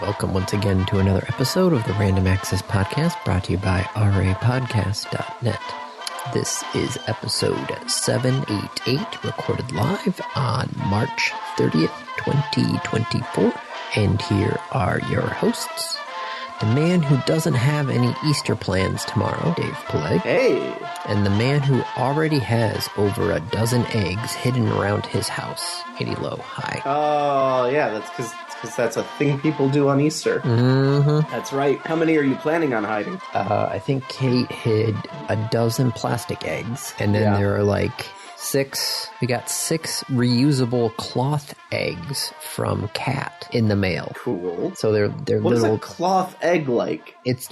Welcome once again to another episode of the Random Access Podcast, brought to you by rapodcast.net. This is episode 788, recorded live on March 30th, 2024. And here are your hosts. The man who doesn't have any Easter plans tomorrow, Dave Peleg. Hey! And the man who already has over a dozen eggs hidden around his house, Eddie Lowe. Hi. Oh, yeah, that's because that's a thing people do on Easter. Mm-hmm. That's right. How many are you planning on hiding? I think Kate hid a dozen plastic eggs, and then there are like we got 6 reusable cloth eggs from Cat in the mail. Cool. So they're what little. What is a cloth egg like? It's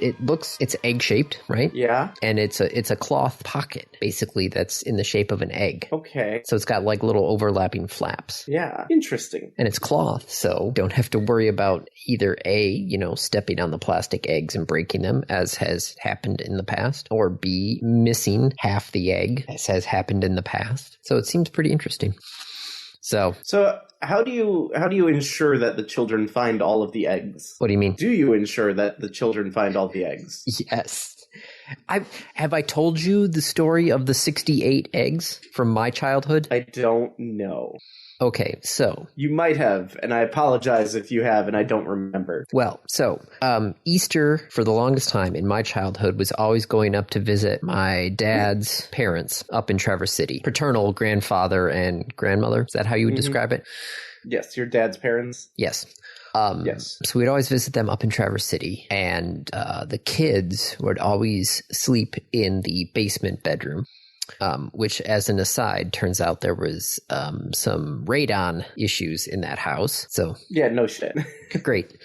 egg shaped, right? Yeah. And it's a cloth pocket, basically, that's in the shape of an egg. Okay. So it's got like little overlapping flaps. Yeah. Interesting. And it's cloth, so don't have to worry about either A, stepping on the plastic eggs and breaking them, as has happened in the past, or B, missing half the egg, as has happened in the past. So it seems pretty interesting. So how do you ensure that the children find all of the eggs? What do you mean? Do you ensure that the children find all the eggs? Yes. Have I told you the story of the 68 eggs from my childhood? I don't know. Okay, so... You might have, and I apologize if you have, and I don't remember. Well, so, Easter, for the longest time in my childhood, was always going up to visit my dad's parents up in Traverse City. Paternal grandfather and grandmother. Is that how you would describe it? Yes, your dad's parents? Yes. Yes. So we'd always visit them up in Traverse City, and the kids would always sleep in the basement bedroom. Which, as an aside, turns out there was some radon issues in that house. So yeah, no shit. Great.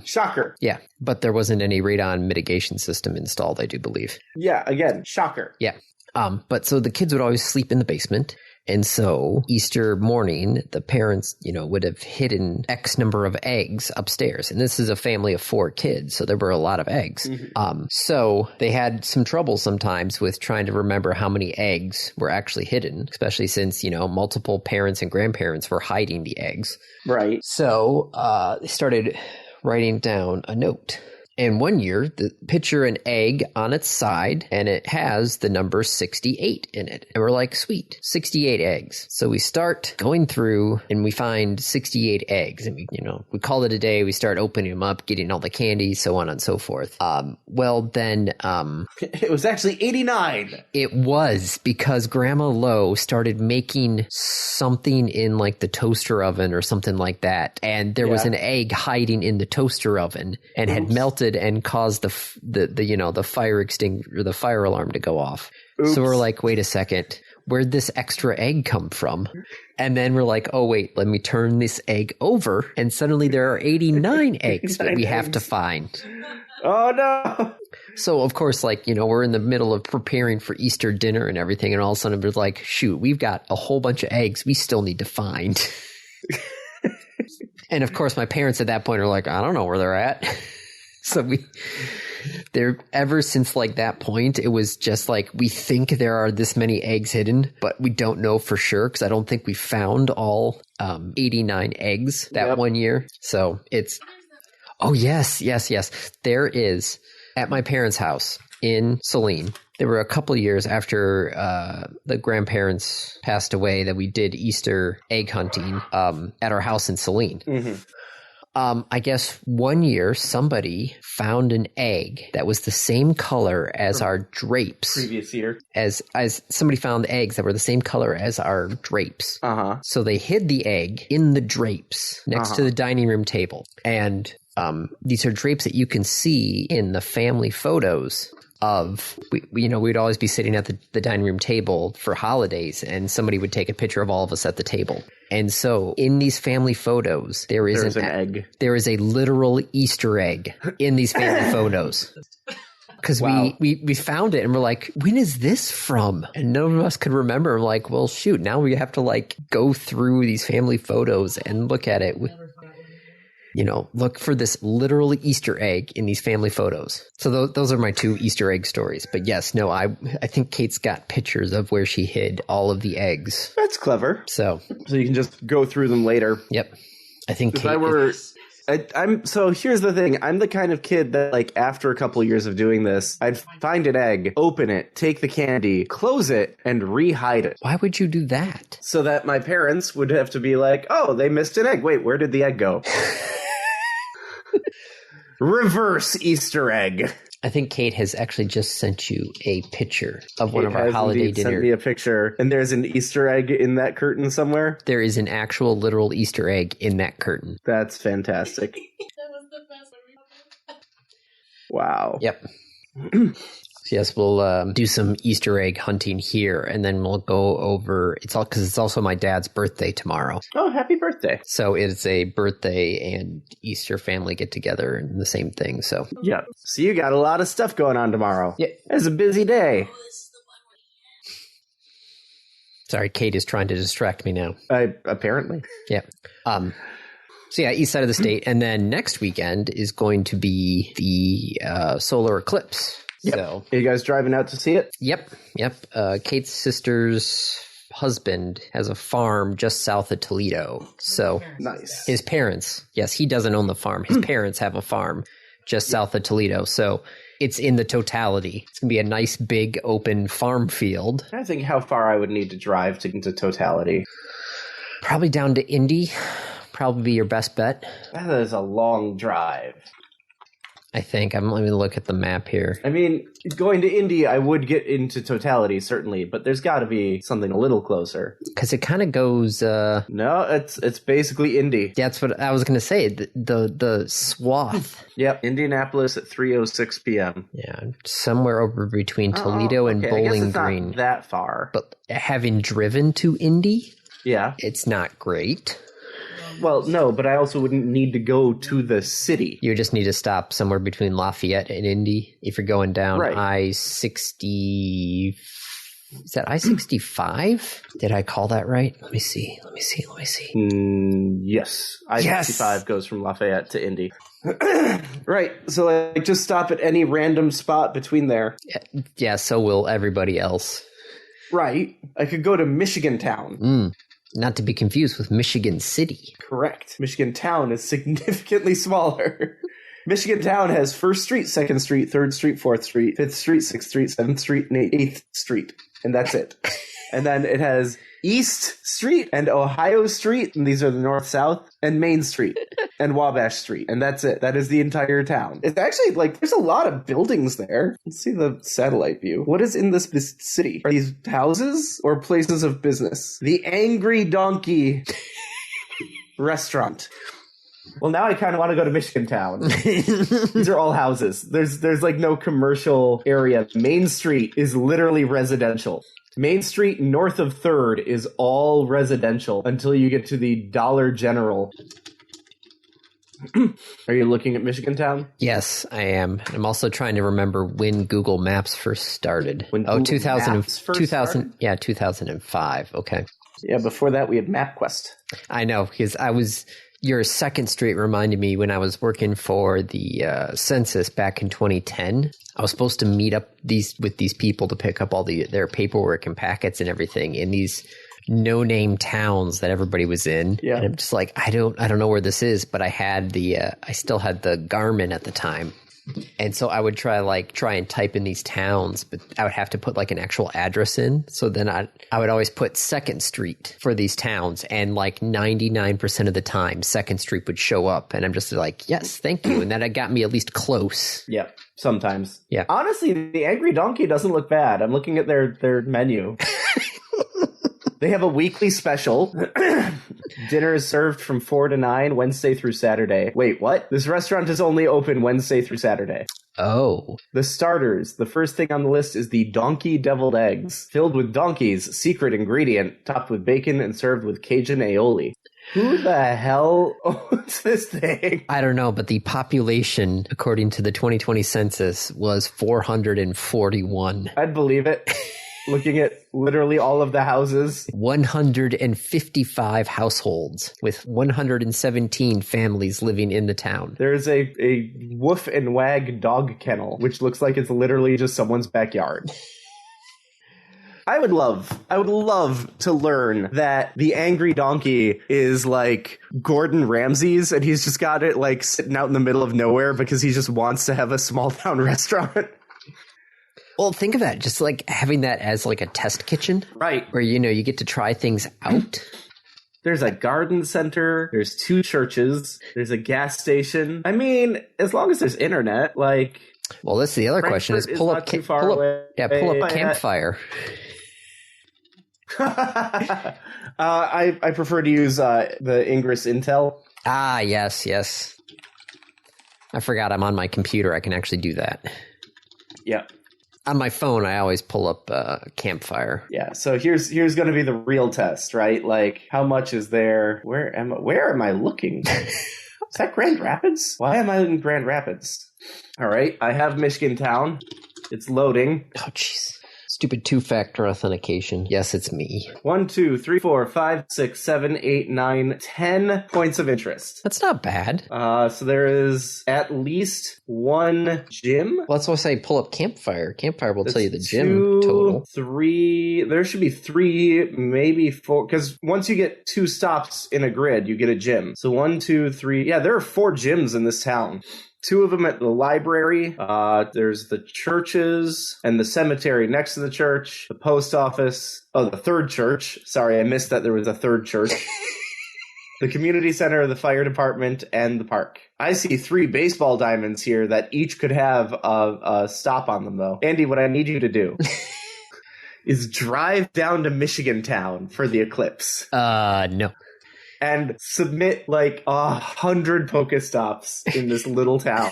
Shocker. Yeah, but there wasn't any radon mitigation system installed, I do believe. Yeah, again, shocker. Yeah. But so the kids would always sleep in the basement. And so Easter morning, the parents, would have hidden X number of eggs upstairs. And this is a family of 4 kids, so there were a lot of eggs. Mm-hmm. So they had some trouble sometimes with trying to remember how many eggs were actually hidden, especially since, multiple parents and grandparents were hiding the eggs. Right. So they started writing down a note. And one year, the picture an egg on its side, and it has the number 68 in it. And we're like, sweet, 68 eggs. So we start going through, and we find 68 eggs. And we call it a day. We start opening them up, getting all the candy, so on and so forth. It was actually 89. It was, because Grandma Lowe started making something in like the toaster oven or something like that. And there was an egg hiding in the toaster oven and had melted and caused the fire extinguisher or the fire alarm to go off. Oops. So we're like, wait a second, where'd this extra egg come from? And then we're like, oh wait, let me turn this egg over, and suddenly there are 89 eggs that we have to find. Oh no. So of course, we're in the middle of preparing for Easter dinner and everything, and all of a sudden we're like, shoot, we've got a whole bunch of eggs we still need to find. And of course my parents at that point are like, I don't know where they're at. So ever since that point, it was just like, we think there are this many eggs hidden, but we don't know for sure, because I don't think we found all 89 eggs that one year. So it's, oh yes. There is, at my parents' house in Saline, there were a couple of years after the grandparents passed away that we did Easter egg hunting at our house in Saline. Mm-hmm. I guess one year somebody found an egg that was the same color as our drapes. Previous year. As somebody found eggs that were the same color as our drapes. Uh-huh. So they hid the egg in the drapes next to the dining room table. And these are drapes that you can see in the family photos of, we'd always be sitting at the dining room table for holidays, and somebody would take a picture of all of us at the table. And so in these family photos, there's an egg. There is a literal Easter egg in these family photos. Because we found it and we're like, when is this from? And none of us could remember. I'm like, well, shoot, now we have to go through these family photos and look at it. Look for this literal Easter egg in these family photos. So those are my 2 Easter egg stories. But yes, no, I think Kate's got pictures of where she hid all of the eggs. That's clever. So you can just go through them later. Yep. I think If Kate... So here's the thing. I'm the kind of kid that, like, after a couple years of doing this, I'd find an egg, open it, take the candy, close it, and re-hide it. Why would you do that? So that my parents would have to be like, oh, they missed an egg. Wait, where did the egg go? Reverse Easter egg. I think Kate has actually just sent you a picture of one of our holiday dinners. Sent me a picture, and there's an Easter egg in that curtain somewhere. There is an actual literal Easter egg in that curtain. That's fantastic. That was the best one. Wow. Yep. Yes, we'll do some Easter egg hunting here, and then we'll go over. It's all because it's also my dad's birthday tomorrow. Oh, happy birthday! So it's a birthday and Easter family get together and the same thing. So yeah. So you got a lot of stuff going on tomorrow. Yeah, it's a busy day. Sorry, Kate is trying to distract me now. Apparently. Yeah. So yeah, east side of the state, and then next weekend is going to be the solar eclipse. Yep. So, are you guys driving out to see it? Yep. Kate's sister's husband has a farm just south of Toledo. So nice. His parents, yes, he doesn't own the farm. His parents have a farm just south of Toledo. So it's in the totality. It's going to be a nice big open farm field. I think how far I would need to drive to get into totality. Probably down to Indy. Probably be your best bet. That is a long drive. I think. Let me look at the map here. I mean, going to Indy, I would get into totality, certainly, but there's got to be something a little closer. Because it kind of goes... No, it's basically Indy. That's what I was going to say. The swath. Yep, Indianapolis at 3:06 p.m. Yeah, somewhere over between Toledo and Bowling Green. Not that far. But having driven to Indy, yeah, it's not great. Well, no, but I also wouldn't need to go to the city. You just need to stop somewhere between Lafayette and Indy if you're going down I-60. Is that I-65? Did I call that right? Let me see. Yes. I-65 goes from Lafayette to Indy. Right. So just stop at any random spot between there. Yeah, so will everybody else. Right. I could go to Michigan Town. Not to be confused with Michigan City. Correct. Michigan Town is significantly smaller. Michigan Town has 1st Street, 2nd Street, 3rd Street, 4th Street, 5th Street, 6th Street, 7th Street, and 8th Street. And that's it. And then it has East Street and Ohio Street, and these are the north-south, and Main Street and Wabash Street. And that's it. That is the entire town. It's actually, there's a lot of buildings there. Let's see the satellite view. What is in this city? Are these houses or places of business? The Angry Donkey Restaurant. Well, now I kind of want to go to Michigan Town. These are all houses. There's no commercial area. Main Street is literally residential. Main Street north of 3rd is all residential until you get to the Dollar General. Are you looking at Michigan Town? Yes, I am. I'm also trying to remember when Google Maps first started. 2000. Yeah, 2005. Okay. Yeah, before that we had MapQuest. I know, because your 2nd Street reminded me when I was working for the census back in 2010. I was supposed to meet up with these people to pick up all their paperwork and packets and everything in these no-name towns that everybody was in. Yeah. And I'm just like, I don't know where this is, but I had I still had the Garmin at the time. And so I would try and type in these towns, but I would have to put an actual address in. So then I would always put 2nd Street for these towns, and 99% of the time 2nd Street would show up, and I'm just like, yes, thank you. And that got me at least close. Yeah, sometimes. Yeah. Honestly, the Angry Donkey doesn't look bad. I'm looking at their menu. They have a weekly special. Dinner is served from 4 to 9, Wednesday through Saturday. Wait, what? This restaurant is only open Wednesday through Saturday. Oh. The starters. The first thing on the list is the donkey deviled eggs, filled with donkeys, secret ingredient, topped with bacon and served with Cajun aioli. Who the hell owns this thing? I don't know, but the population, according to the 2020 census, was 441. I'd believe it. Looking at literally all of the houses. 155 households with 117 families living in the town. There's a Woof and Wag dog kennel, which looks like it's literally just someone's backyard. I would love to learn that the angry donkey is like Gordon Ramsay's and he's just got it like sitting out in the middle of nowhere because he just wants to have a small town restaurant. Well, think of that, just like having that as like a test kitchen. Right. Where, you get to try things out. There's a garden center. There's 2 churches. There's a gas station. I mean, as long as there's internet, like... Well, that's the other question is pull up Campfire. I prefer to use the Ingress Intel. Ah, yes. I forgot I'm on my computer. I can actually do that. Yeah. On my phone, I always pull up Campfire. Yeah, so here's going to be the real test, right? Like, how much is there? Where am I looking? Is that Grand Rapids? Why am I in Grand Rapids? All right, I have Michigan Town. It's loading. Oh, jeez. Stupid 2-factor authentication. Yes, it's me. 1, 2, 3, 4, 5, 6, 7, 8, 9, 10 points of interest. That's not bad. So there is at least 1 gym. Well, that's why I say pull up Campfire. Campfire will tell you the 2, gym total. 3. There should be 3, maybe 4. Because once you get 2 stops in a grid, you get a gym. So 1, 2, 3. Yeah, there are 4 gyms in this town. 2 of them at the library. There's the churches and the cemetery next to the church, the post office. Oh, the 3rd church. Sorry, I missed that there was a 3rd church. The community center, the fire department, and the park. I see 3 baseball diamonds here that each could have a stop on them, though. Andy, what I need you to do is drive down to Michigan Town for the eclipse. No. And submit like 100 Pokestops in this little town.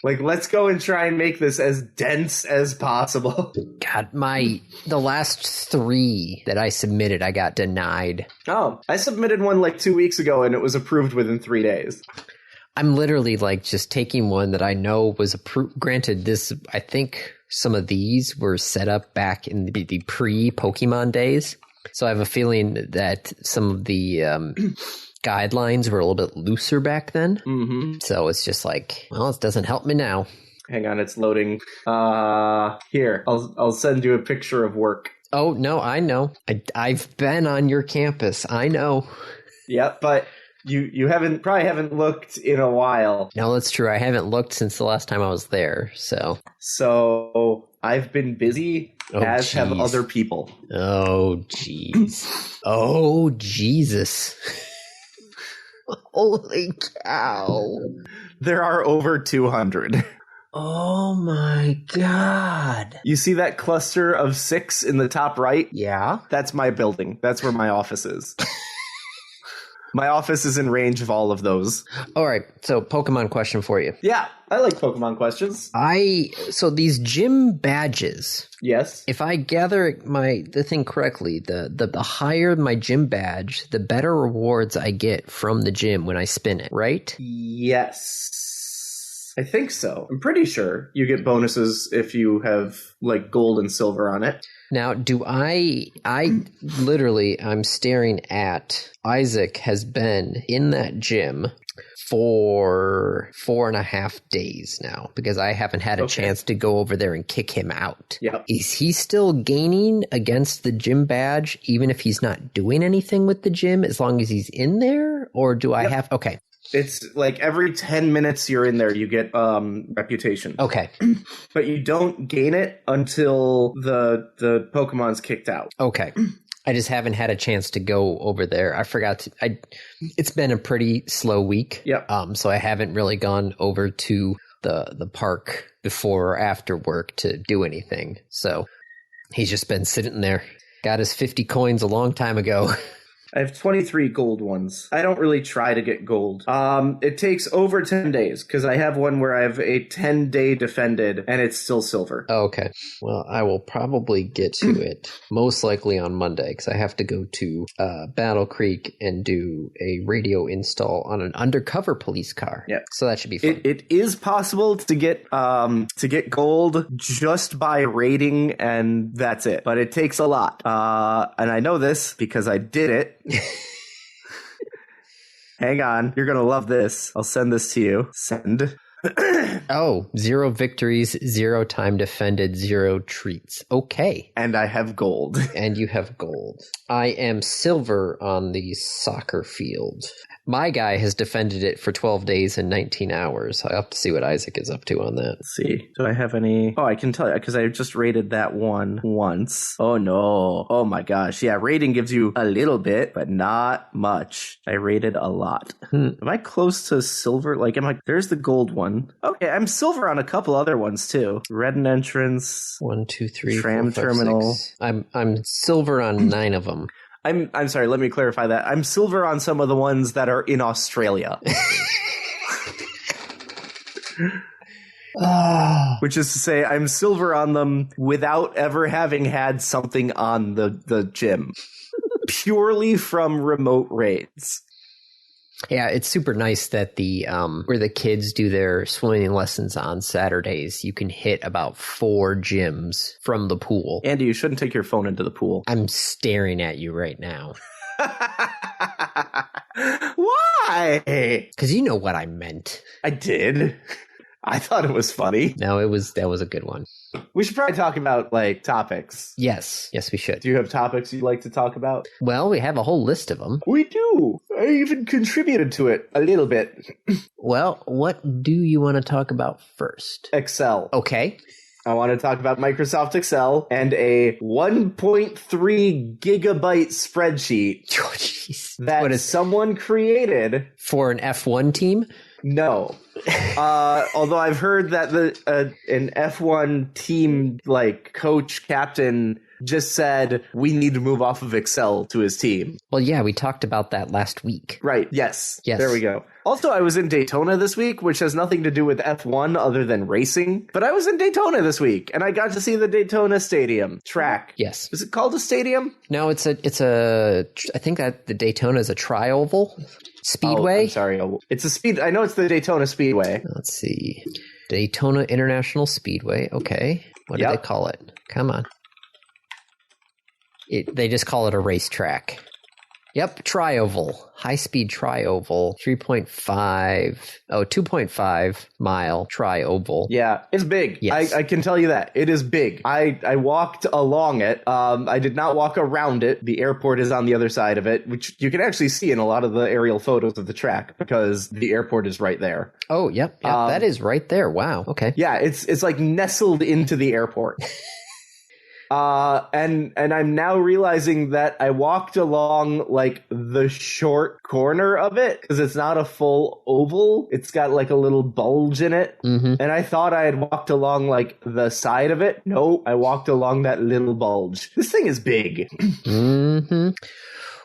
Like, let's go and try and make this as dense as possible. God, the last 3 that I submitted, I got denied. Oh, I submitted one like 2 weeks ago and it was approved within 3 days. I'm literally like just taking one that I know was approved. Granted, I think some of these were set up back in the pre-Pokemon days. So I have a feeling that some of the guidelines were a little bit looser back then. Mm-hmm. So it's just like, well, it doesn't help me now. Hang on, it's loading. Here, I'll send you a picture of work. Oh, no, I know. I've been on your campus. I know. Yep, but you probably haven't looked in a while. No, that's true. I haven't looked since the last time I was there, So I've been busy, as have other people. Oh, jeez. Oh, Jesus. Holy cow. There are over 200. Oh, my God. You see that cluster of 6 in the top right? Yeah. That's my building. That's where my office is. My office is in range of all of those. All right. So, Pokemon question for you. Yeah, I like Pokemon questions. So these gym badges. Yes. If I gather the thing correctly, the higher my gym badge, the better rewards I get from the gym when I spin it, right? Yes. I think so. I'm pretty sure you get bonuses if you have like gold and silver on it. Now, I'm staring at Isaac has been in that gym for 4.5 days now because I haven't had a chance to go over there and kick him out. Yep. Is he still gaining against the gym badge even if he's not doing anything with the gym as long as he's in there? Or do I have... Okay. It's like every 10 minutes you're in there, you get reputation. Okay. But you don't gain it until the Pokemon's kicked out. Okay. I just haven't had a chance to go over there. I forgot it's been a pretty slow week. Yep. So I haven't really gone over to the park before or after work to do anything. So he's just been sitting there. Got his 50 coins a long time ago. I have 23 gold ones. I don't really try to get gold. It takes over 10 days because I have one where I have a 10-day defended and it's still silver. Oh, okay. Well, I will probably get to it most likely on Monday because I have to go to Battle Creek and do a radio install on an undercover police car. Yeah. So that should be fun. It is possible to get gold just by raiding and that's it. But it takes a lot. And I know this because I did it. Hang on. You're going to love this. I'll send this to you. Send. Oh, 0 victories, 0 time defended, 0 treats. Okay. And I have gold. And you have gold. I am silver on the soccer field. My guy has defended it for 12 days and 19 hours. I'll have to see what Isaac is up to on that. Let's see. Do I have any? Oh, I can tell you because I just rated that one once. Oh, no. Oh, my gosh. Yeah, rating gives you a little bit, but not much. I rated a lot. Am I close to silver? Like, there's the gold one. Okay, I'm silver on a couple other ones, too. Redden Entrance. 1, 2, 3, Tram 4, 5, Terminal. 6. I'm silver on 9 of them. I'm sorry, let me clarify that. I'm silver on some of the ones that are in Australia. Which is to say, I'm silver on them without ever having had something on the gym. Purely from remote raids. Yeah, it's super nice that the where the kids do their swimming lessons on Saturdays, you can hit about 4 gyms from the pool. Andy, you shouldn't take your phone into the pool. I'm staring at you right now. Why? Because you know what I meant. I did. I thought it was funny. No, that was a good one. We should probably talk about, like, topics. Yes, we should. Do you have topics you'd like to talk about? Well, we have a whole list of them. We do. I even contributed to it a little bit. Well, what do you want to talk about first? Excel. Okay. I want to talk about Microsoft Excel and a 1.3 gigabyte spreadsheet that someone created. For an F1 team? No. Although I've heard that an F1 team, like, coach, captain just said, we need to move off of Excel to his team. Well, yeah, we talked about that last week. Right. Yes. Yes. There we go. Also, I was in Daytona this week, which has nothing to do with F1 other than racing. But I was in Daytona this week, and I got to see the Daytona Stadium track. Yes. Is it called a stadium? No, I think that the Daytona is a tri-oval speedway. Oh, I'm sorry. I know it's the Daytona Speedway. Let's see. Daytona International Speedway. Okay. What do they call it? Come on. They just call it a racetrack. Yep, tri-oval. High-speed tri-oval. 2.5 mile tri-oval. Yeah, it's big. Yes. I can tell you that. It is big. I walked along it. I did not walk around it. The airport is on the other side of it, which you can actually see in a lot of the aerial photos of the track because the airport is right there. Oh, yep. That is right there. Wow. Okay. Yeah, it's like nestled into the airport. And I'm now realizing that I walked along, like, the short corner of it, because it's not a full oval. It's got, like, a little bulge in it. Mm-hmm. And I thought I had walked along, like, the side of it. Nope, I walked along that little bulge. This thing is big. Mm-hmm.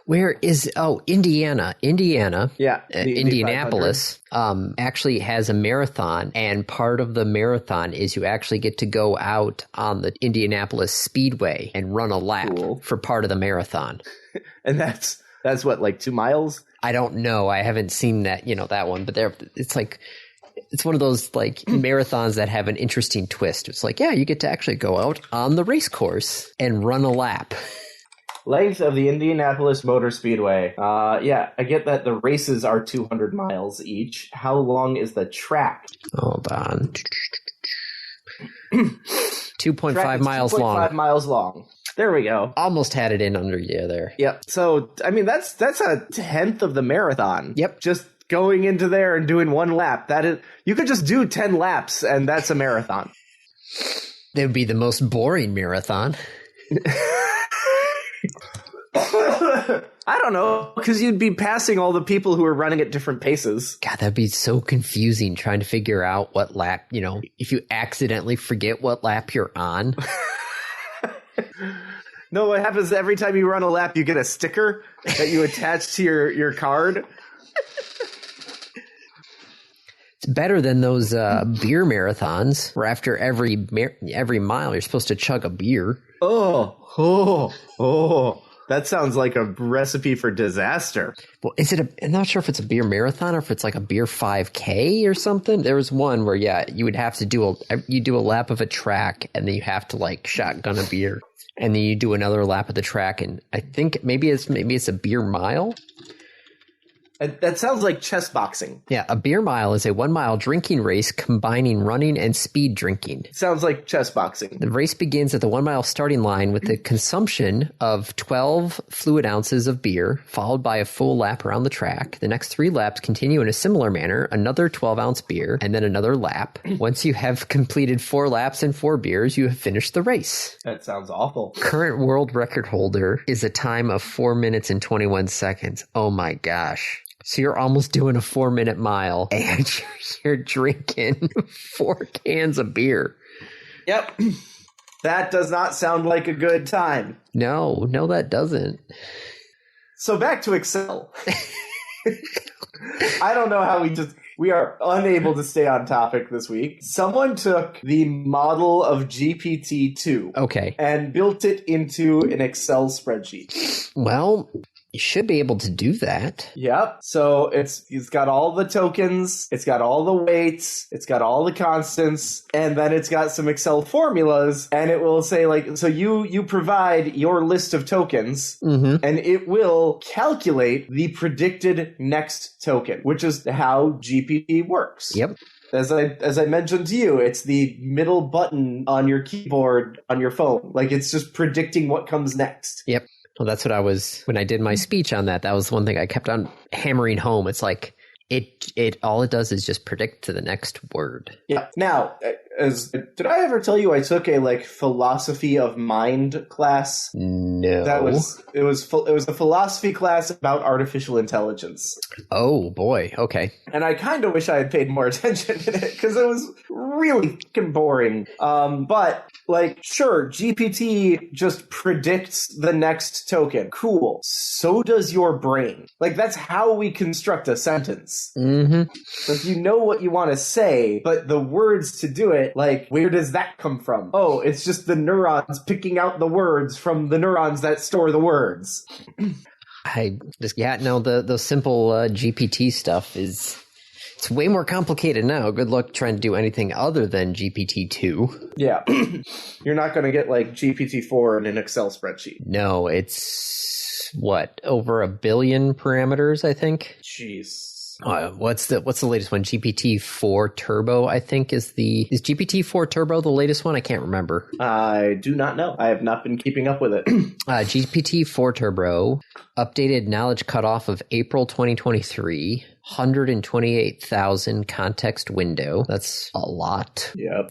Where is Indiana? Yeah, Indianapolis actually has a marathon, and part of the marathon is you actually get to go out on the Indianapolis Speedway and run a lap for part of the marathon. And that's what, like 2 miles? I don't know. I haven't seen that one, but it's one of those, like, marathons that have an interesting twist. It's like, yeah, you get to actually go out on the race course and run a lap. Length of the Indianapolis Motor Speedway. Yeah, I get that the races are 200 miles each. How long is the track? Hold on. 2.5 miles long. 2.5 miles long. There we go. Almost had it in under you there. Yep. So, I mean, that's a tenth of the marathon. Yep. Just going into there and doing 1 lap. That is, you could just do 10 laps, and that's a marathon. That would be the most boring marathon. I don't know, because you'd be passing all the people who are running at different paces. God, that'd be so confusing trying to figure out what lap, if you accidentally forget what lap you're on. No, what happens every time you run a lap, you get a sticker that you attach to your card. It's better than those beer marathons where after every mile you're supposed to chug a beer. Oh. That sounds like a recipe for disaster. Well, I'm not sure if it's a beer marathon or if it's like a beer 5K or something. There was one where, you would have to do a lap of a track, and then you have to, like, shotgun a beer, and then you do another lap of the track, and I think maybe it's a beer mile. That sounds like chess boxing. Yeah, a beer mile is a 1 mile drinking race combining running and speed drinking. Sounds like chess boxing. The race begins at the 1 mile starting line with the consumption of 12 fluid ounces of beer, followed by a full lap around the track. The next 3 laps continue in a similar manner, another 12-ounce beer, and then another lap. Once you have completed 4 laps and 4 beers, you have finished the race. That sounds awful. Current world record holder is a time of 4 minutes and 21 seconds. Oh my gosh. So you're almost doing a 4-minute mile and you're drinking 4 cans of beer. Yep. That does not sound like a good time. No, that doesn't. So back to Excel. I don't know how we are unable to stay on topic this week. Someone took the model of GPT-2 Okay. and built it into an Excel spreadsheet. Well, you should be able to do that. Yep. So it's got all the tokens, it's got all the weights, it's got all the constants, and then it's got some Excel formulas, and it will say like, so you provide your list of tokens, and it will calculate the predicted next token, which is how GPT works. Yep. As I mentioned to you, it's the middle button on your keyboard on your phone. Like, it's just predicting what comes next. Yep. Well, that's what when I did my speech on that was one thing I kept on hammering home. It's like, it all it does is just predict to the next word. Yeah. Now, did I ever tell you I took a philosophy of mind class? No. It was a philosophy class about artificial intelligence. Oh boy. Okay. And I kind of wish I had paid more attention to it because it was really fucking boring. But sure, GPT just predicts the next token. Cool. So does your brain. That's how we construct a sentence. You know what you want to say, but the words to do it, where does that come from? Oh, it's just the neurons picking out the words from the neurons that store the words. The simple GPT stuff it's way more complicated now. Good luck trying to do anything other than GPT-2. Yeah. You're not going to get GPT-4 in an Excel spreadsheet. No, it's over 1 billion parameters, I think. Jeez. What's the latest one? GPT-4 Turbo, I think, is GPT-4 Turbo the latest one? I can't remember. I do not know. I have not been keeping up with it. GPT-4 Turbo, updated knowledge cutoff of April 2023, 128,000 context window. That's a lot. Yep.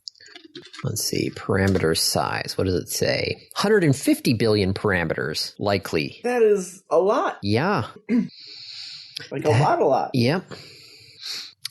Let's see, parameter size. What does it say? 150 billion parameters, likely. That is a lot. Yeah. A lot. Yep.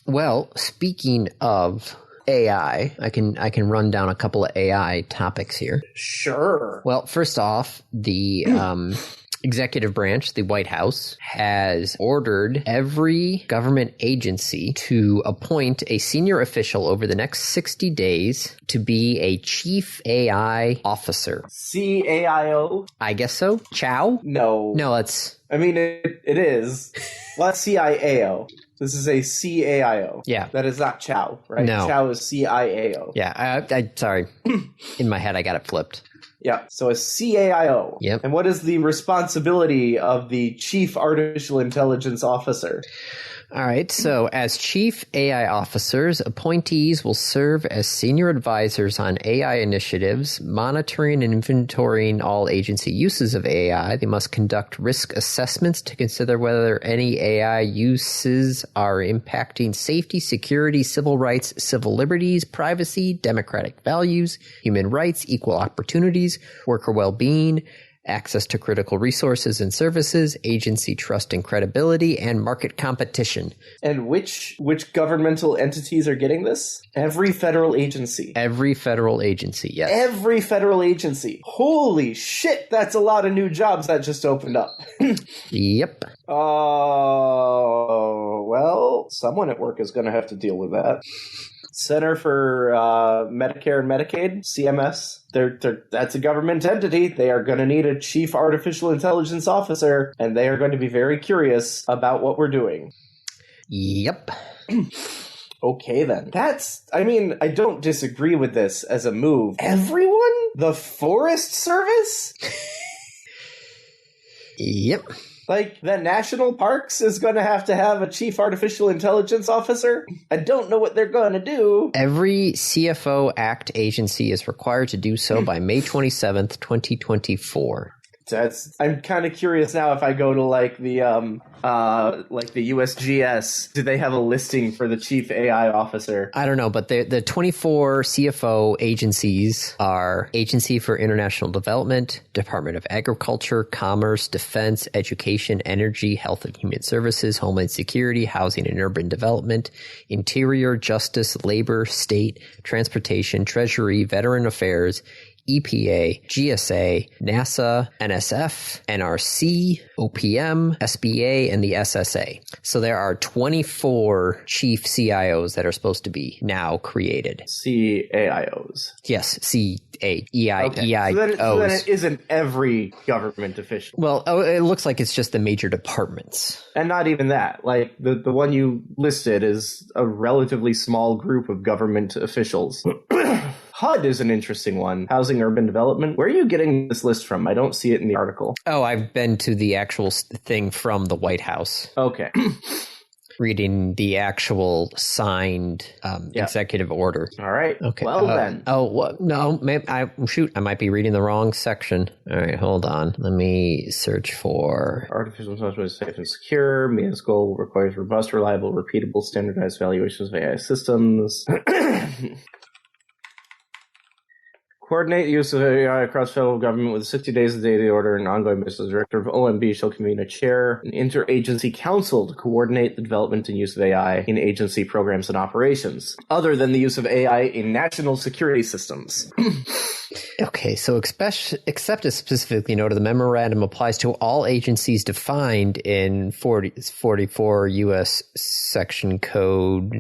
Well, speaking of AI, I can run down a couple of AI topics here. Sure. Well, first off, the executive branch, the White House, has ordered every government agency to appoint a senior official over the next 60 days to be a chief AI officer. CAIO? I guess so. Chow? No. No, that's... I mean, it is. Well, that's CIAO. This is a CAIO. Yeah. That is not Chow, right? No. Chow is CIAO. Yeah, I sorry. In my head, I got it flipped. Yeah, so a CAIO. Yep. And what is the responsibility of the Chief Artificial Intelligence Officer? All right, so as chief AI officers, appointees will serve as senior advisors on AI initiatives, monitoring and inventorying all agency uses of AI. They must conduct risk assessments to consider whether any AI uses are impacting safety, security, civil rights, civil liberties, privacy, democratic values, human rights, equal opportunities, worker well-being, access to critical resources and services, agency trust and credibility, and market competition. And which governmental entities are getting this? Every federal agency. Every federal agency, yes. Every federal agency. Holy shit, that's a lot of new jobs that just opened up. Yep. Well, someone at work is going to have to deal with that. Center for Medicare and Medicaid, CMS, that's a government entity. They are going to need a chief artificial intelligence officer, and they are going to be very curious about what we're doing. Yep. Okay, then. I don't disagree with this as a move. Everyone? The Forest Service? Yep. Like, the National Parks is going to have a chief artificial intelligence officer? I don't know what they're going to do. Every CFO Act agency is required to do so by May 27th, 2024. I'm kind of curious now if I go to like the USGS, do they have a listing for the chief AI officer? I don't know, but the 24 CFO agencies are Agency for International Development, Department of Agriculture, Commerce, Defense, Education, Energy, Health and Human Services, Homeland Security, Housing and Urban Development, Interior, Justice, Labor, State, Transportation, Treasury, Veteran Affairs, EPA, GSA, NASA, NSF, NRC, OPM, SBA, and the SSA. So there are 24 chief CIOs that are supposed to be now created. CAIOs. Yes, EIOs. So then it isn't every government official. Well, it looks like it's just the major departments. And not even that. Like, the one you listed is a relatively small group of government officials. HUD is an interesting one. Housing Urban Development. Where are you getting this list from? I don't see it in the article. Oh, I've been to the actual thing from the White House. Okay. Reading the actual signed executive order. All right. Okay. Well, then. Oh, what? No. I might be reading the wrong section. All right, hold on. Let me search for... Artificial intelligence is safe and secure. MEA's goal requires robust, reliable, repeatable, standardized evaluations of AI systems. Coordinate the use of AI across federal government with 60 days of the day of the order and ongoing basis. The director of OMB shall convene a chair, an interagency council to coordinate the development and use of AI in agency programs and operations, other than the use of AI in national security systems. Okay, so except as specifically noted, the memorandum applies to all agencies defined in 44 U.S. Section Code,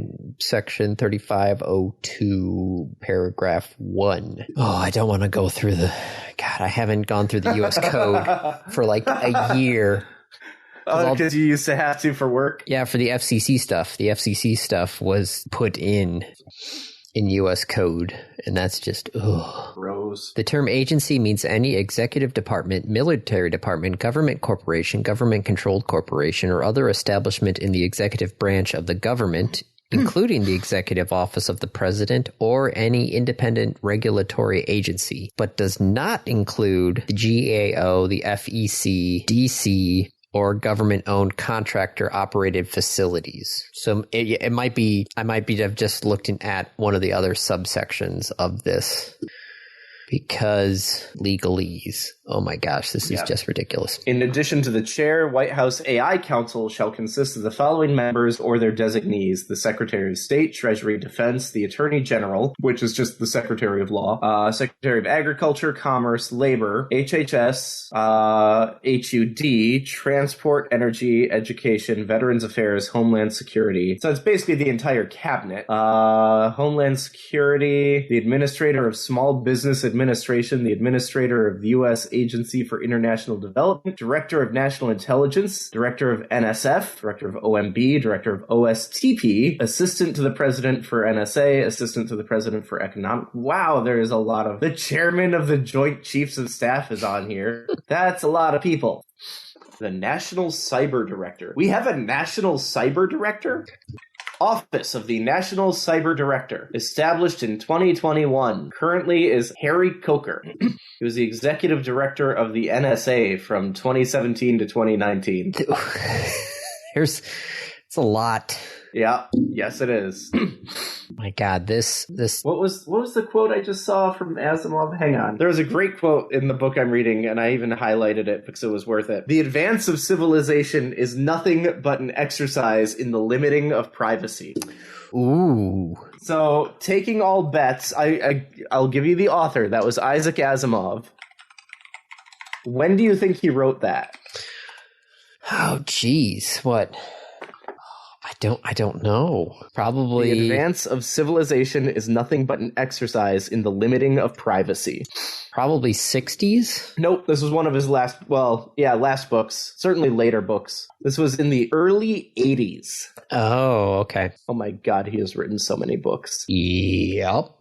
Section 3502, Paragraph 1. Oh, I don't want to go through God, I haven't gone through the U.S. Code for like a year. Because you used to have to for work? Yeah, for the FCC stuff. The FCC stuff was put in U.S. code, and that's just, ugh. Gross. The term agency means any executive department, military department, government corporation, government-controlled corporation, or other establishment in the executive branch of the government, including the executive office of the president or any independent regulatory agency, but does not include the GAO, the FEC, DC, or government-owned contractor-operated facilities. So it might be, I might be have just looked at one of the other subsections of this. Because legalese. Oh my gosh, this is just ridiculous. In addition to the chair, White House AI Council shall consist of the following members or their designees: the Secretary of State, Treasury, Defense, the Attorney General, which is just the Secretary of Law, Secretary of Agriculture, Commerce, Labor, HHS, HUD, Transport, Energy, Education, Veterans Affairs, Homeland Security. So it's basically the entire cabinet. Homeland Security, the Administrator of Small Business Administration, the Administrator of the U.S. Agency for International Development, Director of National Intelligence, Director of NSF, Director of OMB, Director of OSTP, Assistant to the President for NSA, Assistant to the President for Economic... Wow, there is a lot of... The Chairman of the Joint Chiefs of Staff is on here. That's a lot of people. The National Cyber Director. We have a National Cyber Director? Office of the National Cyber Director, established in 2021, currently is Harry Coker. He was the executive director of the NSA from 2017 to 2019. It's a lot. Yeah, yes it is. My God, this. What was the quote I just saw from Asimov? Hang on. There was a great quote in the book I'm reading, and I even highlighted it because it was worth it. The advance of civilization is nothing but an exercise in the limiting of privacy. Ooh. So, taking all bets, I'll give you the author. That was Isaac Asimov. When do you think he wrote that? Oh, geez. What? I don't know. Probably... The advance of civilization is nothing but an exercise in the limiting of privacy. Probably 60s? Nope, this was one of his last books. Certainly later books. This was in the early 80s. Oh, okay. Oh my God, he has written so many books. Yep.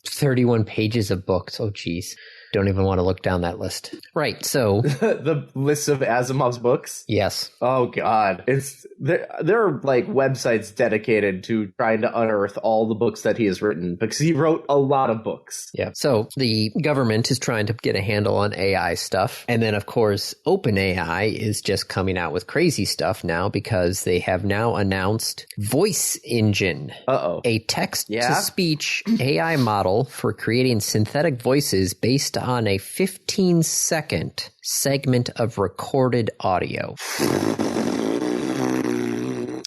31 pages of books. Oh, geez. don't even want to look down that list. Right, so... The list of Asimov's books? Yes. Oh, God. There are, like, websites dedicated to trying to unearth all the books that he has written, because he wrote a lot of books. Yeah. So the government is trying to get a handle on AI stuff. And then, of course, OpenAI is just coming out with crazy stuff now because they have now announced Voice Engine. Uh-oh. A text-to-speech AI model for creating synthetic voices based on a 15-second segment of recorded audio.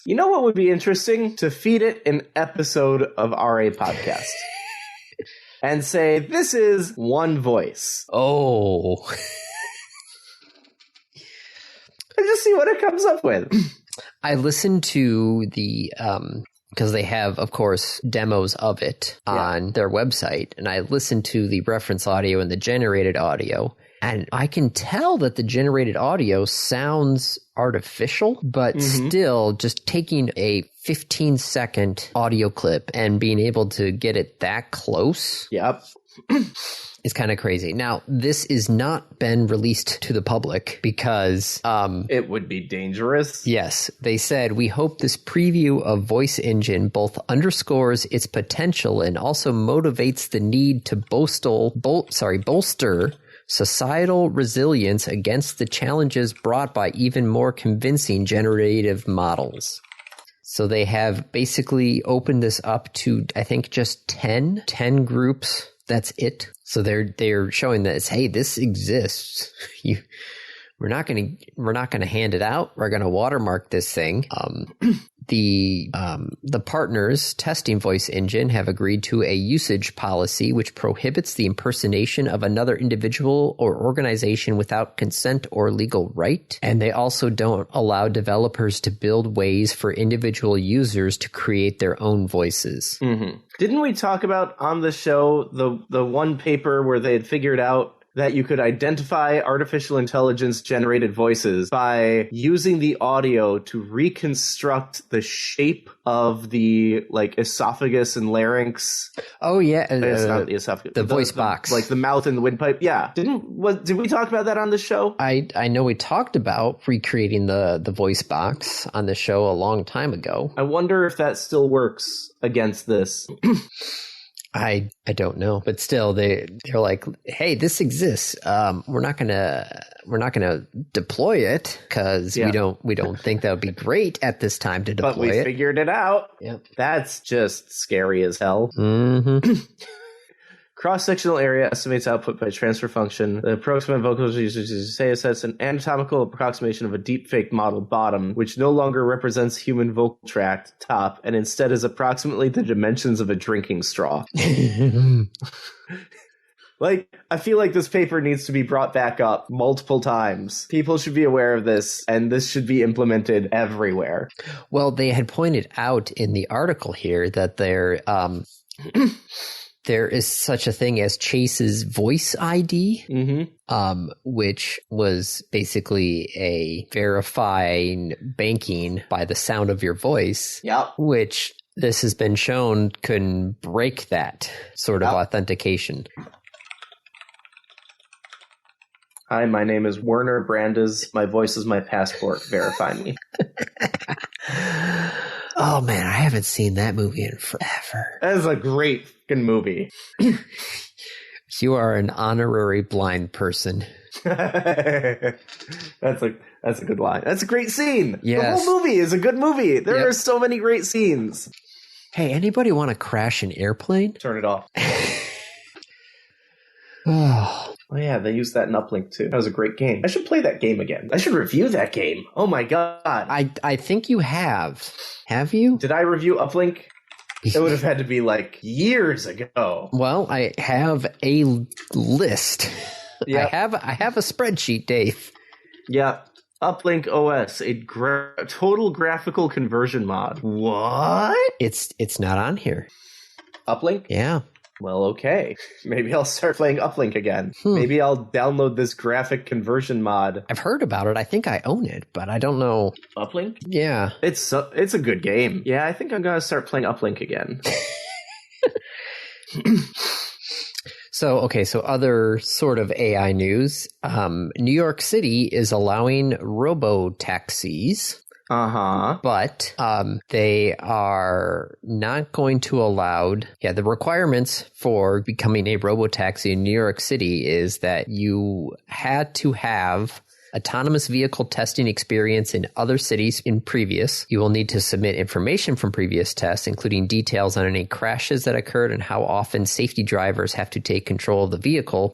You know what would be interesting? To feed it an episode of RA Podcast. And say, this is one voice. Oh. And just see what it comes up with. I listened to the... because they have, of course, demos of it on their website. And I listened to the reference audio and the generated audio. And I can tell that the generated audio sounds artificial, but still just taking a 15-second audio clip and being able to get it that close. Yep. Is kind of crazy. Now, this is not been released to the public because... it would be dangerous. Yes. They said, we hope this preview of Voice Engine both underscores its potential and also motivates the need to bolster societal resilience against the challenges brought by even more convincing generative models. So they have basically opened this up to, I think, just 10 groups. That's it. So they're showing that it's, hey, this exists. We're not going to hand it out. We're going to watermark this thing. The partners testing Voice Engine have agreed to a usage policy which prohibits the impersonation of another individual or organization without consent or legal right. And they also don't allow developers to build ways for individual users to create their own voices. Mm-hmm. Didn't we talk about on the show the one paper where they had figured out that you could identify artificial intelligence generated voices by using the audio to reconstruct the shape of the esophagus and larynx? Oh yeah, it's not the esophagus. The voice box, like the mouth and the windpipe. Yeah, did we talk about that on the show? I know we talked about recreating the voice box on the show a long time ago. I wonder if that still works against this. I don't know, but still they're like, hey, this exists. We're not gonna deploy it because we don't think that would be great at this time to deploy it. But we figured it out. Yep. That's just scary as hell. Mm-hmm. Cross-sectional area estimates output by transfer function. The approximate vocals uses say sets an anatomical approximation of a deepfake model bottom, which no longer represents human vocal tract top, and instead is approximately the dimensions of a drinking straw. I feel like this paper needs to be brought back up multiple times. People should be aware of this, and this should be implemented everywhere. Well, they had pointed out in the article here that there is such a thing as Chase's Voice ID, which was basically a verifying banking by the sound of your voice, which this has been shown can break that sort of authentication. Hi, my name is Werner Brandes. My voice is my passport. Verify me. Oh, man, I haven't seen that movie in forever. That is a great fucking movie. You are an honorary blind person. That's a good line. That's a great scene. Yes. The whole movie is a good movie. There are so many great scenes. Hey, anybody want to crash an airplane? Turn it off. Oh. Oh, yeah, they used that in Uplink, too. That was a great game. I should play that game again. I should review that game. Oh, my God. I think you have. Have you? Did I review Uplink? It would have had to be, years ago. Well, I have a list. Yep. I have a spreadsheet, Dave. Yeah. Uplink OS, a total graphical conversion mod. What? It's not on here. Uplink? Yeah. Well, okay. Maybe I'll start playing Uplink again. Maybe I'll download this graphic conversion mod. I've heard about it. I think I own it, but I don't know. Uplink? Yeah. It's a good game. Yeah, I think I'm going to start playing Uplink again. So other sort of AI news. New York City is allowing robo-taxis. But they are not going to allow... Yeah, the requirements for becoming a robo-taxi in New York City is that you had to have autonomous vehicle testing experience in other cities in previous. You will need to submit information from previous tests, including details on any crashes that occurred and how often safety drivers have to take control of the vehicle.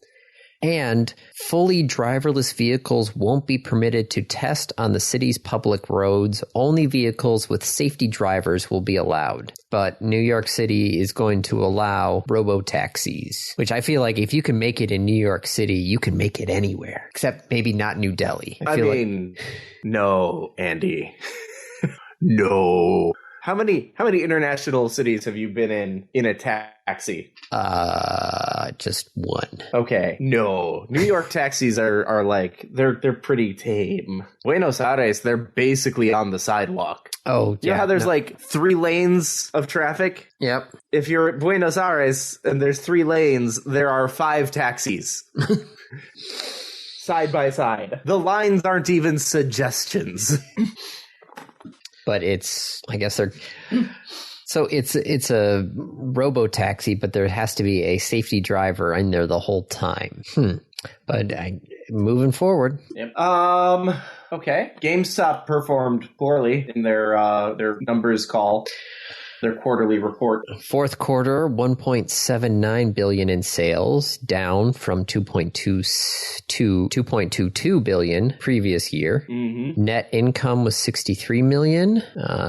And fully driverless vehicles won't be permitted to test on the city's public roads. Only vehicles with safety drivers will be allowed. But New York City is going to allow robo-taxis, which I feel like if you can make it in New York City, you can make it anywhere, except maybe not New Delhi. I mean, no, Andy. No. How many international cities have you been in a taxi? Just one. Okay. No. New York taxis are like they're pretty tame. Buenos Aires, they're basically on the sidewalk. Oh, you know how there's like 3 lanes of traffic? Yep. If you're at Buenos Aires and there's 3 lanes, there are 5 taxis. Side by side. The lines aren't even suggestions. But I guess they're... So it's a robo-taxi, but there has to be a safety driver in there the whole time. But moving forward. Yep. Okay. GameStop performed poorly in their numbers call. Their quarterly report. Fourth quarter, $1.79 billion in sales, down from $2.22 billion previous year. Mm-hmm. Net income was $63 million.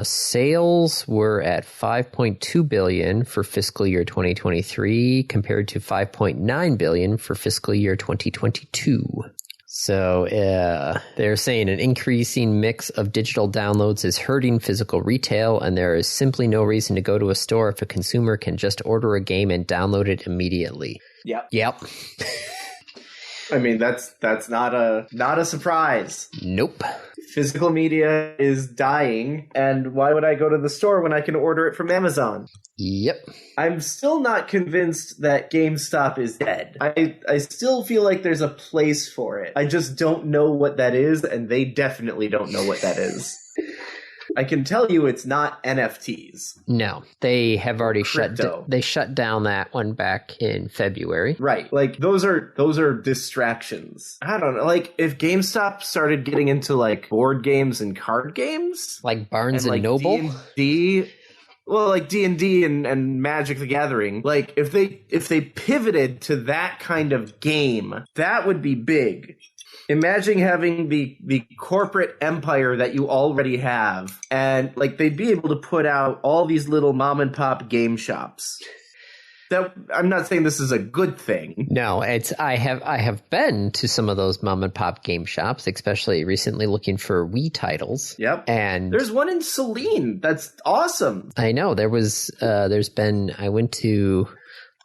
Sales were at $5.2 billion for fiscal year 2023, compared to $5.9 billion for fiscal year 2022. So they're saying an increasing mix of digital downloads is hurting physical retail, and there is simply no reason to go to a store if a consumer can just order a game and download it immediately. Yep. I mean, that's not a surprise. Nope. Physical media is dying, and why would I go to the store when I can order it from Amazon? Yep. I'm still not convinced that GameStop is dead. I still feel like there's a place for it. I just don't know what that is, and they definitely don't know what that is. I can tell you it's not NFTs. No, they have already shut down that one back in February. Right. Like those are distractions. I don't know. Like if GameStop started getting into like board games and card games, like Barnes and like Noble, D&D, well, like D&D and Magic the Gathering, like if they pivoted to that kind of game, that would be big. Imagine having the corporate empire that you already have, and like they'd be able to put out all these little mom and pop game shops. That I'm not saying this is a good thing. No, I have been to some of those mom and pop game shops, especially recently looking for Wii titles. Yep. And there's one in Saline. That's awesome. I know. I went to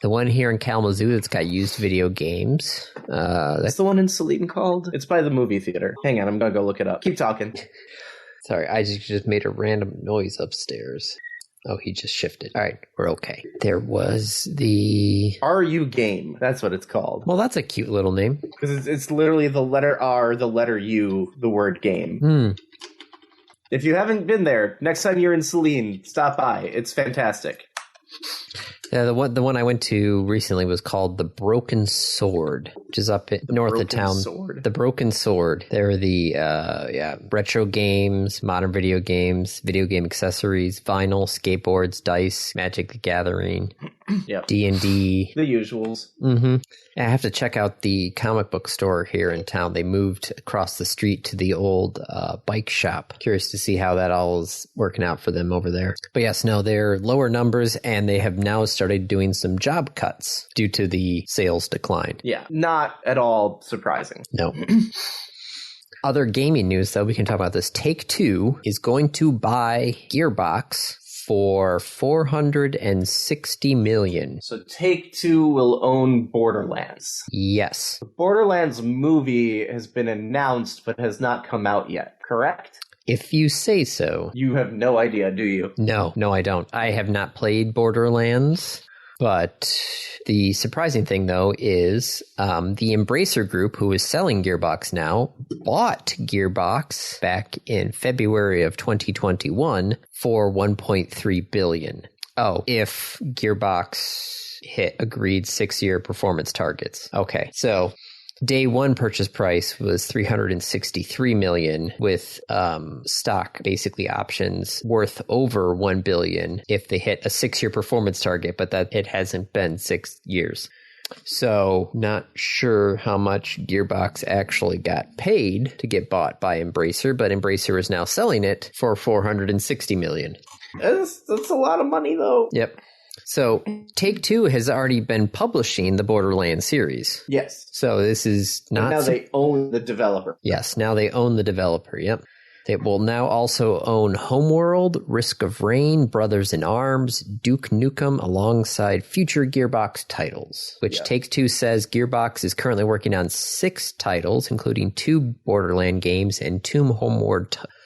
the one here in Kalamazoo that's got used video games. That's the one in Saline called? It's by the movie theater. Hang on, I'm going to go look it up. Keep talking. Sorry, I just made a random noise upstairs. Oh, he just shifted. All right, we're okay. There was the... RU Game. That's what it's called. Well, that's a cute little name. Because it's literally the letter R, the letter U, the word game. If you haven't been there, next time you're in Saline, stop by. It's fantastic. The one I went to recently was called The Broken Sword, which is up north of town. The Broken Sword. They're the retro games, modern video games, video game accessories, vinyl, skateboards, dice, Magic the Gathering, yep. D&D. The usuals. Mm-hmm. I have to check out the comic book store here in town. They moved across the street to the old bike shop. Curious to see how that all is working out for them over there. But yes, no, they're lower numbers, and they have now started doing some job cuts due to the sales decline. Yeah, not at all surprising. No. Other gaming news, though, we can talk about this. Take-Two is going to buy Gearbox for $460 million. So Take-Two will own Borderlands. Yes. The Borderlands movie has been announced but has not come out yet, correct? If you say so. You have no idea, do you? No, I don't. I have not played Borderlands, But the surprising thing, though, is the Embracer Group, who is selling Gearbox now, bought Gearbox back in February of 2021 for $1.3 billion. Oh, if Gearbox hit agreed 6-year performance targets. Okay, so day one purchase price was $363 million with stock, basically options, worth over $1 billion if they hit a 6-year performance target, but that it hasn't been 6 years. So not sure how much Gearbox actually got paid to get bought by Embracer, but Embracer is now selling it for $460 million. That's a lot of money, though. Yep. So Take-Two has already been publishing the Borderlands series. Yes. So this is not... And now they own the developer. Yes, now they own the developer, yep. They will now also own Homeworld, Risk of Rain, Brothers in Arms, Duke Nukem, alongside future Gearbox titles, which Take-Two says Gearbox is currently working on 6 titles, including 2 Borderland games and 2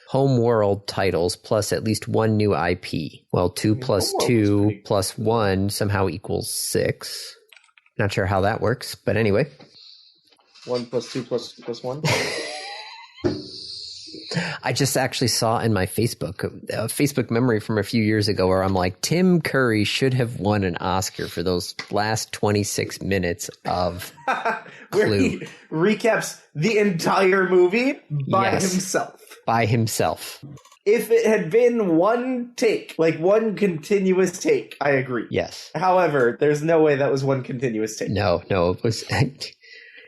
Homeworld titles, plus at least 1 new IP. Well, 2 plus 2 plus 1 somehow equals 6. Not sure how that works, but anyway. 1 plus 2 plus 2 plus 1? I just actually saw in my Facebook memory from a few years ago where I'm like, Tim Curry should have won an Oscar for those last 26 minutes of where Clue. He recaps the entire movie by himself. By himself. If it had been one take, like one continuous take, I agree. Yes. However, there's no way that was one continuous take. No, it was...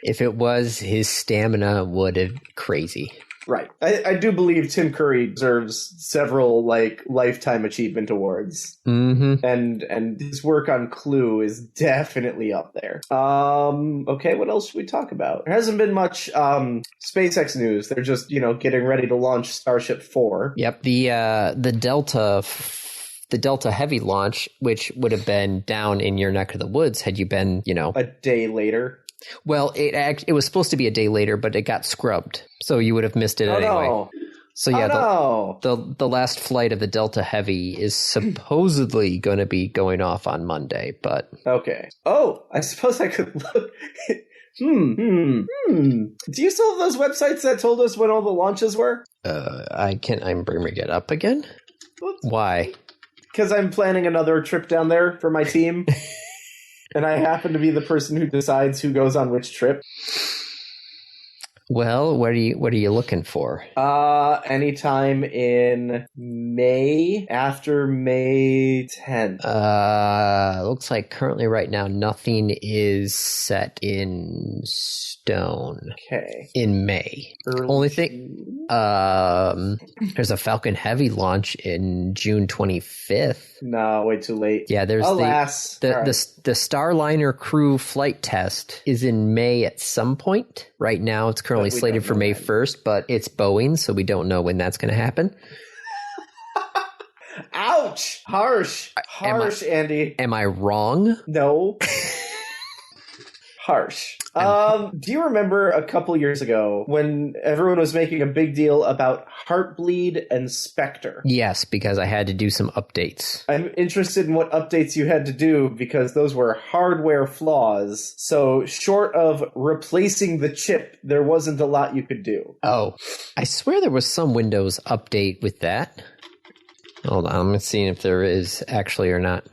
If it was, his stamina would have been crazy. Right. I do believe Tim Curry deserves several, Lifetime Achievement Awards. Mm-hmm. And his work on Clue is definitely up there. Okay, what else should we talk about? There hasn't been much SpaceX news. They're just, getting ready to launch Starship 4. Yep, the Delta Heavy launch, which would have been down in your neck of the woods had you been, a day later. Well, it was supposed to be a day later, but it got scrubbed, so you would have missed it anyway. No. So yeah, the last flight of the Delta Heavy is supposedly going to be going off on Monday, but okay. Oh, I suppose I could look. Do you still have those websites that told us when all the launches were? I'm bringing it up again. Oops. Why? Because I'm planning another trip down there for my team. And I happen to be the person who decides who goes on which trip. Well, what are you looking for? Anytime in May, after May 10th. Looks like currently right now nothing is set in stone. Okay. In May. Only thing, there's a Falcon Heavy launch in June 25th. No, way too late. Yeah, there's the Starliner crew flight test is in May at some point. Right now, it's currently slated for May 1st, but it's Boeing, so we don't know when that's going to happen. Ouch! Harsh, Andy. Am I wrong? No. Harsh. Do you remember a couple years ago when everyone was making a big deal about Heartbleed and Spectre? Yes, because I had to do some updates. I'm interested in what updates you had to do because those were hardware flaws. So short of replacing the chip, there wasn't a lot you could do. Oh, I swear there was some Windows update with that. Hold on, I'm seeing if there is actually or not.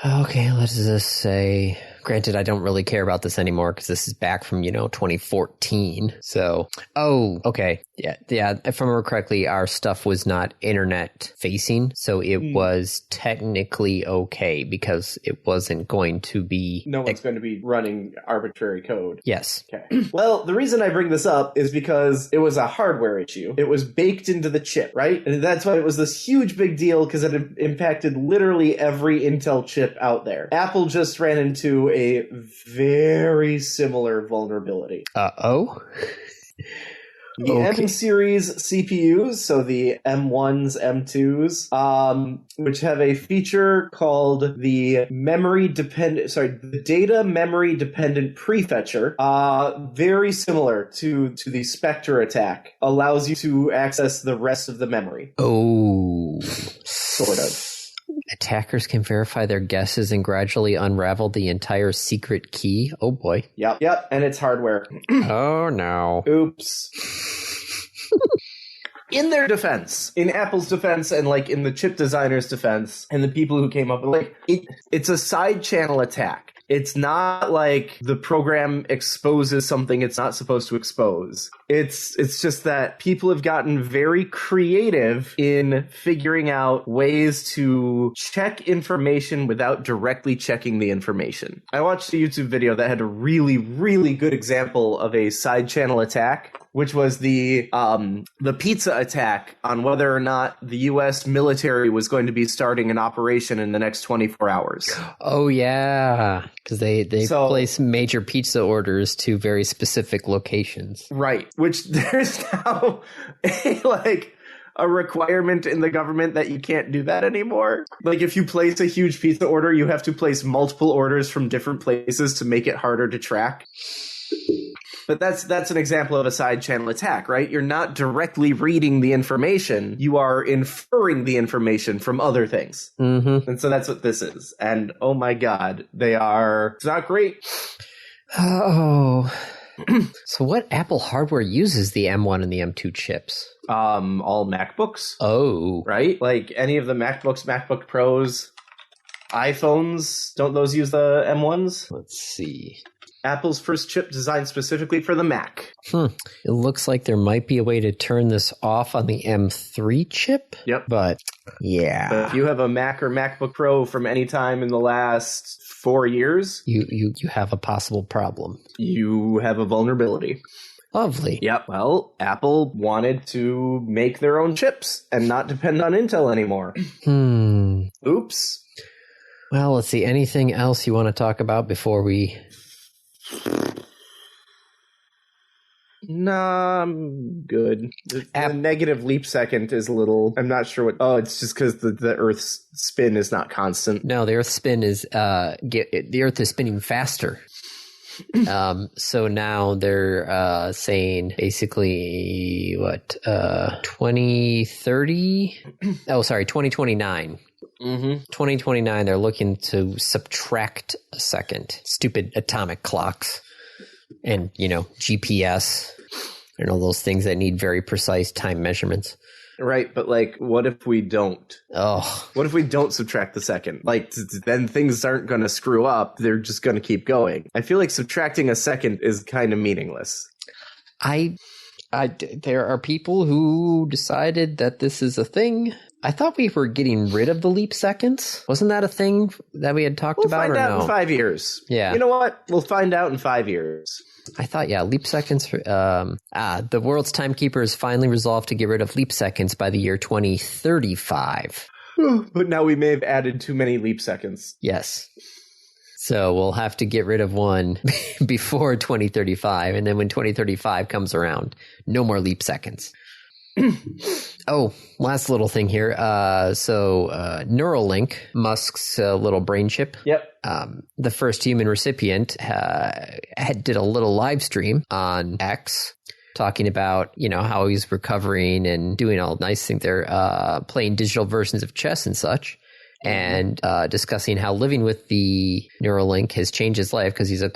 Okay, let's just say... Granted, I don't really care about this anymore because this is back from, 2014. So, okay. Yeah. If I remember correctly, our stuff was not internet facing. So it was technically okay because it wasn't going to be... No one's going to be running arbitrary code. Yes. Okay. Well, the reason I bring this up is because it was a hardware issue. It was baked into the chip, right? And that's why it was this huge big deal because it impacted literally every Intel chip out there. Apple just ran into a very similar vulnerability. Uh-oh. The M series CPUs, so the M1s, M2s, which have a feature called the data memory dependent prefetcher, very similar to the Spectre attack, allows you to access the rest of the memory. Oh. Sort of. Attackers can verify their guesses and gradually unravel the entire secret key. Oh boy. Yep, and it's hardware. Oh no. Oops. In their defense, in Apple's defense, and like in the chip designer's defense, and the people who came up with it's a side channel attack. It's not like the program exposes something it's not supposed to expose. It's just that people have gotten very creative in figuring out ways to check information without directly checking the information. I watched a YouTube video that had a really, really good example of a side channel attack, which was the pizza attack on whether or not the U.S. military was going to be starting an operation in the next 24 hours. Oh, yeah, because they place major pizza orders to very specific locations. Right, which there's now a requirement in the government that you can't do that anymore. Like, if you place a huge pizza order, you have to place multiple orders from different places to make it harder to track. But that's an example of a side channel attack, right? You're not directly reading the information. You are inferring the information from other things. Mm-hmm. And so that's what this is. And oh my God, it's not great. Oh. So what Apple hardware uses the M1 and the M2 chips? All MacBooks. Oh. Right? Like any of the MacBooks, MacBook Pros, iPhones, don't those use the M1s? Let's see. Apple's first chip designed specifically for the Mac. It looks like there might be a way to turn this off on the M3 chip. Yep. But, yeah. But if you have a Mac or MacBook Pro from any time in the last 4 years, you have a possible problem. You have a vulnerability. Lovely. Yep. Well, Apple wanted to make their own chips and not depend on Intel anymore. Oops. Well, let's see. Anything else you want to talk about before we... Nah, I'm good. The negative leap second is a little... I'm not sure what... Oh, it's just because the Earth's spin is not constant. No, the Earth's spin is... the Earth is spinning faster. So now they're saying basically, 2030? Oh, sorry, 2029. 2029, they're looking to subtract a second. Stupid atomic clocks and, GPS and all those things that need very precise time measurements. Right, but what if we don't? Oh. What if we don't subtract the second? Then things aren't going to screw up. They're just going to keep going. I feel like subtracting a second is kind of meaningless. There are people who decided that this is a thing. I thought we were getting rid of the leap seconds. Wasn't that a thing that we had talked about? We'll find out in 5 years. Yeah. You know what? We'll find out in 5 years. I thought, leap seconds. The world's timekeepers finally resolved to get rid of leap seconds by the year 2035. But now we may have added too many leap seconds. Yes. So we'll have to get rid of one before 2035. And then when 2035 comes around, no more leap seconds. Oh, last little thing here. So Neuralink, Musk's little brain chip. Yep. The first human recipient did a little live stream on X talking about, how he's recovering and doing all nice things there, playing digital versions of chess and such. And discussing how living with the Neuralink has changed his life because he's a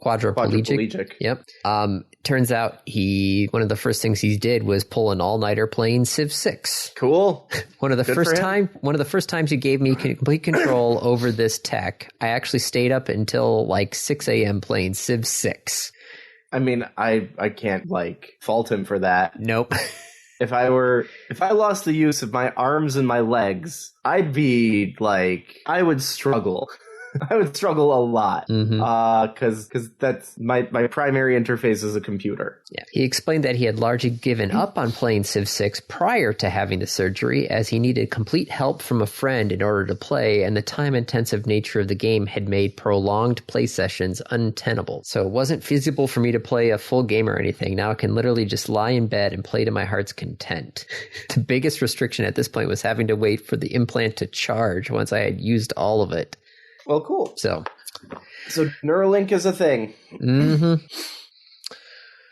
quadriplegic. Yep. Turns out one of the first things he did was pull an all-nighter playing Civ 6. Cool. One of the first times you gave me complete control over this tech, I actually stayed up until 6 a.m. playing Civ 6. I mean, I can't fault him for that. Nope. If I lost the use of my arms and my legs, I'd be I would struggle. I would struggle a lot because that's my primary interface is a computer. Yeah. He explained that he had largely given up on playing Civ 6 prior to having the surgery as he needed complete help from a friend in order to play, and the time-intensive nature of the game had made prolonged play sessions untenable. So it wasn't feasible for me to play a full game or anything. Now I can literally just lie in bed and play to my heart's content. The biggest restriction at this point was having to wait for the implant to charge once I had used all of it. Well, cool. So Neuralink is a thing. Mm-hmm.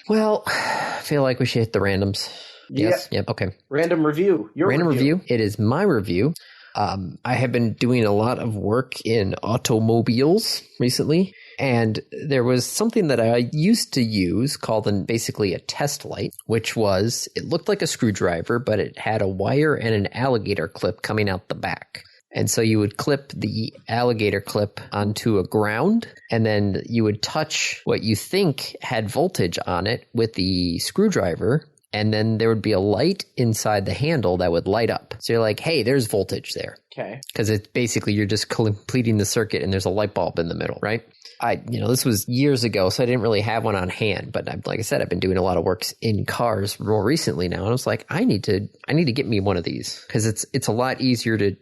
Well, I feel like we should hit the randoms. Yes. Yep. Okay. Random review. Your random review. It is my review I have been doing a lot of work in automobiles recently. And there was something that I used to use called basically a test light, which was, it looked like a screwdriver, but it had a wire and an alligator clip coming out the back. And so you would clip the alligator clip onto a ground, and then you would touch what you think had voltage on it with the screwdriver, and then there would be a light inside the handle that would light up. So you're like, hey, there's voltage there. Okay. Because it's basically you're just completing the circuit and there's a light bulb in the middle, right? This was years ago, so I didn't really have one on hand. But like I said, I've been doing a lot of work in cars more recently now, and I was like, I need to get me one of these because it's a lot easier to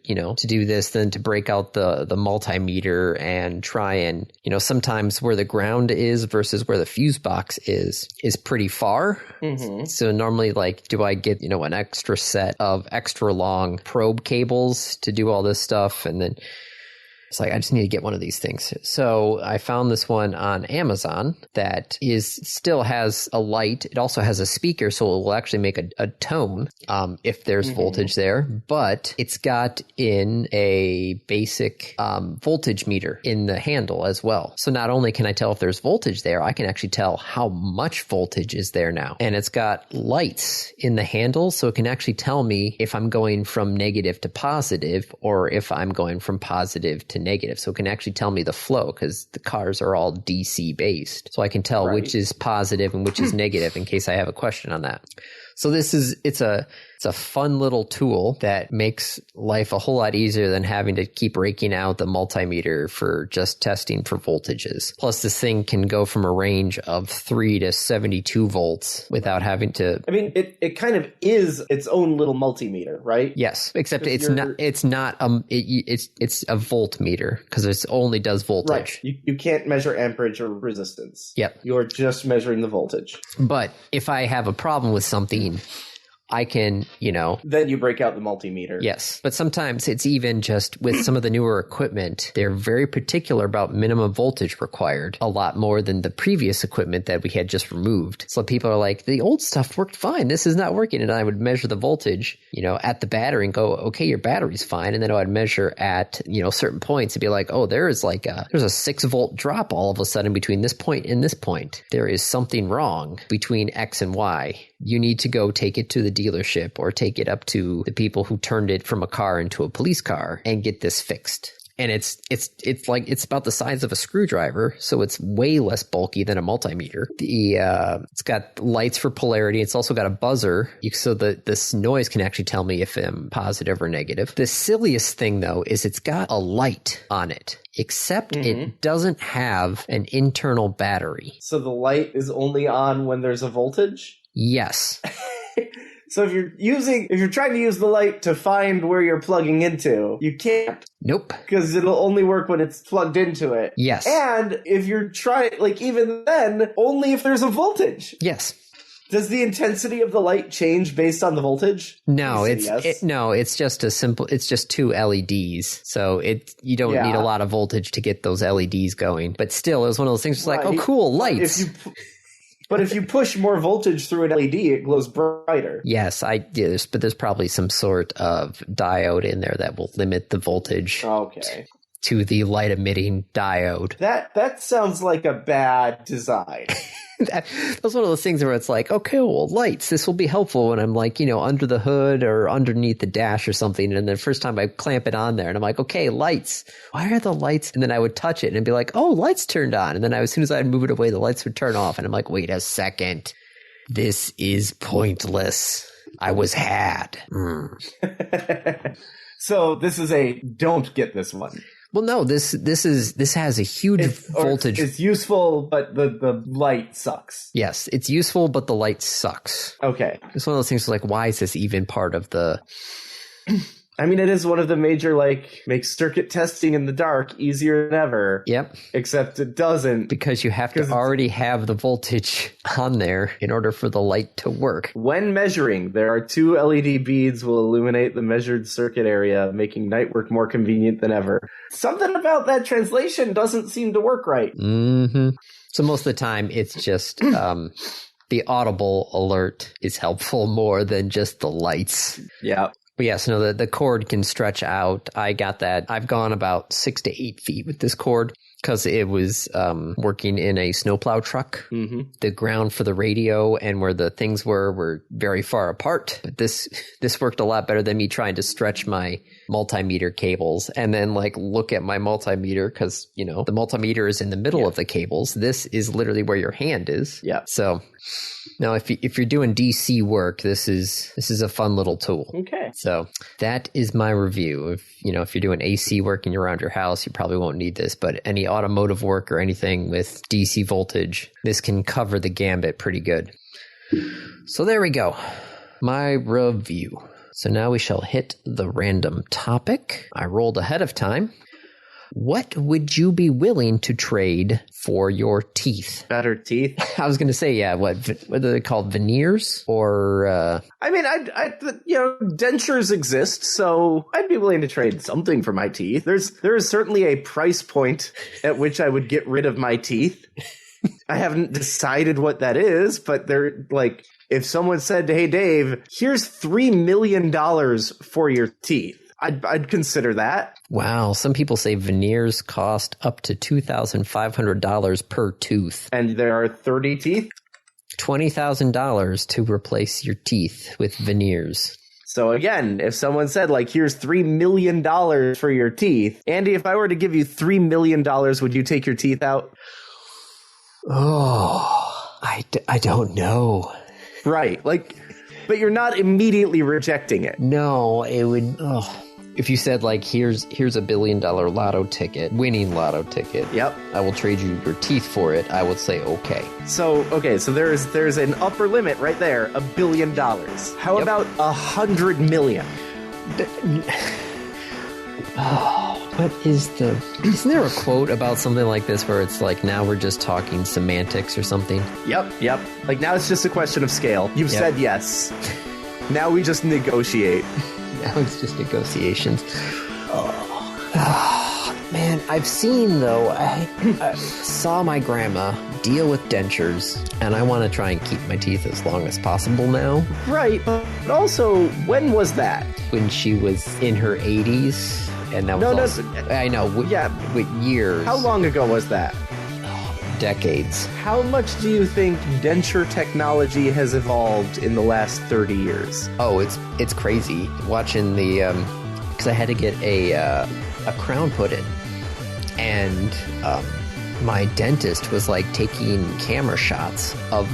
do this than to break out the multimeter and try and sometimes where the ground is versus where the fuse box is pretty far. Mm-hmm. So normally, like, do I get an extra set of extra long probe cables to do all this stuff, and then it's like, I just need to get one of these things. So I found this one on Amazon that still has a light. It also has a speaker, so it will actually make a tone if there's voltage there. But it's got in a basic voltage meter in the handle as well. So not only can I tell if there's voltage there, I can actually tell how much voltage is there now. And it's got lights in the handle, so it can actually tell me if I'm going from negative to positive or if I'm going from positive to negative. So it can actually tell me the flow because the cars are all DC based. So I can tell which is positive and which is negative in case I have a question on that. So it's a fun little tool that makes life a whole lot easier than having to keep raking out the multimeter for just testing for voltages. Plus, this thing can go from a range of 3 to 72 volts without having to. I mean, it kind of is its own little multimeter, right? Yes, except it's not it's a voltmeter because it only does voltage. Right. You can't measure amperage or resistance. Yep. You're just measuring the voltage. But if I have a problem with something, I can, Then you break out the multimeter. Yes. But sometimes it's even just with some of the newer equipment, they're very particular about minimum voltage required, a lot more than the previous equipment that we had just removed. So people are like, the old stuff worked fine. This is not working. And I would measure the voltage, at the battery and go, okay, your battery's fine. And then I would measure at, certain points and be like, oh, there's a 6-volt drop all of a sudden between this point and this point. There is something wrong between X and Y. You need to go take it to the dealership or take it up to the people who turned it from a car into a police car and get this fixed. And it's about the size of a screwdriver, so it's way less bulky than a multimeter. It's got lights for polarity. It's also got a buzzer, so this noise can actually tell me if I'm positive or negative. The silliest thing, though, is it's got a light on it, except it doesn't have an internal battery. So the light is only on when there's a voltage? Yes. So if you're trying to use the light to find where you're plugging into, you can't. Nope. Because it'll only work when it's plugged into it. Yes. And if you're trying, even then, only if there's a voltage. Yes. Does the intensity of the light change based on the voltage? No, it's just it's just 2 LEDs. So you don't need a lot of voltage to get those LEDs going. But still, it was one of those things like, oh, cool, lights. But if you push more voltage through an LED, it glows brighter. Yes, but there's probably some sort of diode in there that will limit the voltage. Okay. To the light emitting diode. That sounds like a bad design. That was one of those things where it's like, okay, well, lights, this will be helpful when I'm like, under the hood or underneath the dash or something. And the first time I clamp it on there and I'm like, okay, lights, why are the lights? And then I would touch it and be like, oh, lights turned on. And then as soon as I'd move it away, the lights would turn off. And I'm like, wait a second. This is pointless. I was had. So this is don't get this one. Well, no, this has a huge voltage. It's useful, but the light sucks. Yes, it's useful, but the light sucks. Okay. It's one of those things like, why is this even part of the... I mean, it is one of the major, makes circuit testing in the dark easier than ever. Yep. Except it doesn't. Because you have to already have the voltage on there in order for the light to work. When measuring, there are 2 LED beads will illuminate the measured circuit area, making night work more convenient than ever. Something about that translation doesn't seem to work right. Mm-hmm. So most of the time, it's just... the audible alert is helpful more than just the lights. Yeah. But yes, no, the cord can stretch out. I got that. I've gone about 6 to 8 feet with this cord because it was working in a snowplow truck. Mm-hmm. The ground for the radio and where the things were very far apart. But this worked a lot better than me trying to stretch my multimeter cables and then like look at my multimeter because, you know, the multimeter is in the middle of the cables. This is literally where your hand is. Yeah. So now if you're doing DC work, this is a fun little tool. Okay. So that is my review. If you're doing AC work and you're around your house, you probably won't need this, but any automotive work or anything with DC voltage, this can cover the gambit pretty good. So there we go. My review. So now we shall hit the random topic. I rolled ahead of time. What would you be willing to trade for your teeth? Better teeth? I was going to say, yeah, what are they called? Veneers? Or, I mean, dentures exist, so I'd be willing to trade something for my teeth. There is certainly a price point at which I would get rid of my teeth. I haven't decided what that is, but they're like, if someone said, hey, Dave, here's $3 million for your teeth, I'd consider that. Wow. Some people say veneers cost up to $2,500 per tooth. And there are 30 teeth? $20,000 to replace your teeth with veneers. So again, if someone said, like, here's $3 million for your teeth, Andy, if I were to give you $3 million, would you take your teeth out? Oh, I don't know. Right. Like, but you're not immediately rejecting it. No, it would. Oh. If you said, like, here's a $1 billion winning lotto ticket. Yep. I will trade you your teeth for it. I would say, okay. So there's an upper limit right there, $1 billion. How about 100 million? Isn't there a quote about something like this where it's like, now we're just talking semantics or something? Yep. Like, now it's just a question of scale. You've said yes. Now we just negotiate. Now it's just negotiations. Man, I've seen, though, I saw my grandma deal with dentures, and I want to try and keep my teeth as long as possible now. Right, but also, when was that? When she was in her 80s. And that was I know. With years. How long ago was that? Decades. How much do you think denture technology has evolved in the last 30 years? Oh, it's crazy. Watching the because I had to get a crown put in, and my dentist was like taking camera shots of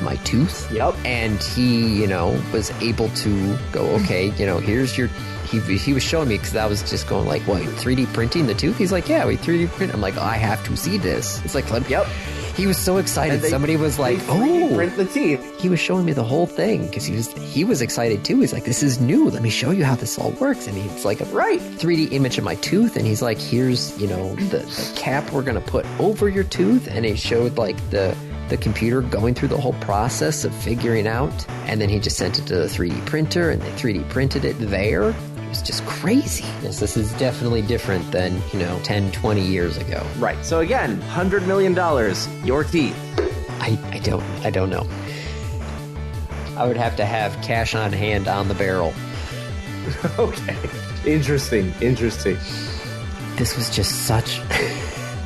my tooth. Yep. And he, was able to go, okay, here's your. He was showing me because I was just going like, what, 3D printing the tooth? He's like, yeah, we 3D print. I'm like, I have to see this. It's like, yep. He was so excited. Somebody was like, print the teeth. He was showing me the whole thing because he was excited too. He's like, this is new. Let me show you how this all works. And he's like, a 3D image of my tooth. And he's like, here's, the cap we're going to put over your tooth. And he showed like the computer going through the whole process of figuring out. And then he just sent it to the 3D printer and they 3D printed it there. It was just crazy. Yes, this is definitely different than, 10, 20 years ago. Right. So again, $100 million, your teeth. I don't know. I would have to have cash on hand on the barrel. Okay. Interesting. This was just such...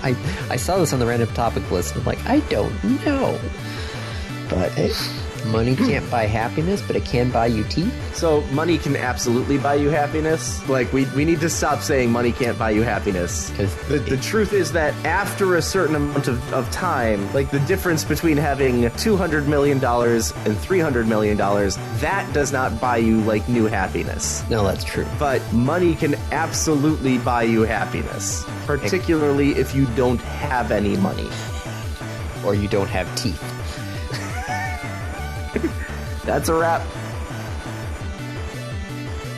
I saw this on the random topic list and I'm like, I don't know. But money can't buy happiness, but it can buy you teeth. So money can absolutely buy you happiness. Like, we need to stop saying money can't buy you happiness. The truth is that after a certain amount of time, like the difference between having $200 million and $300 million, that does not buy you like new happiness. No, that's true. But money can absolutely buy you happiness, particularly if you don't have any money. Or you don't have teeth. That's a wrap.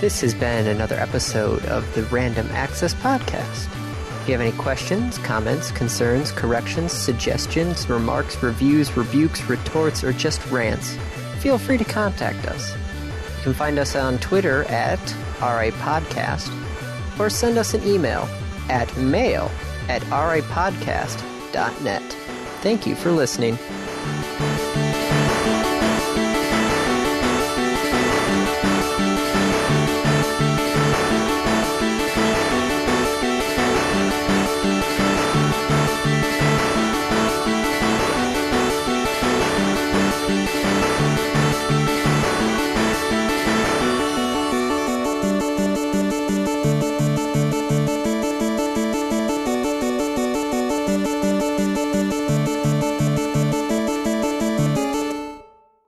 This has been another episode of the Random Access Podcast. If you have any questions, comments, concerns, corrections, suggestions, remarks, reviews, rebukes, retorts, or just rants, feel free to contact us. You can find us on Twitter at RAPodcast or send us an email at mail@rapodcast.net. Thank you for listening.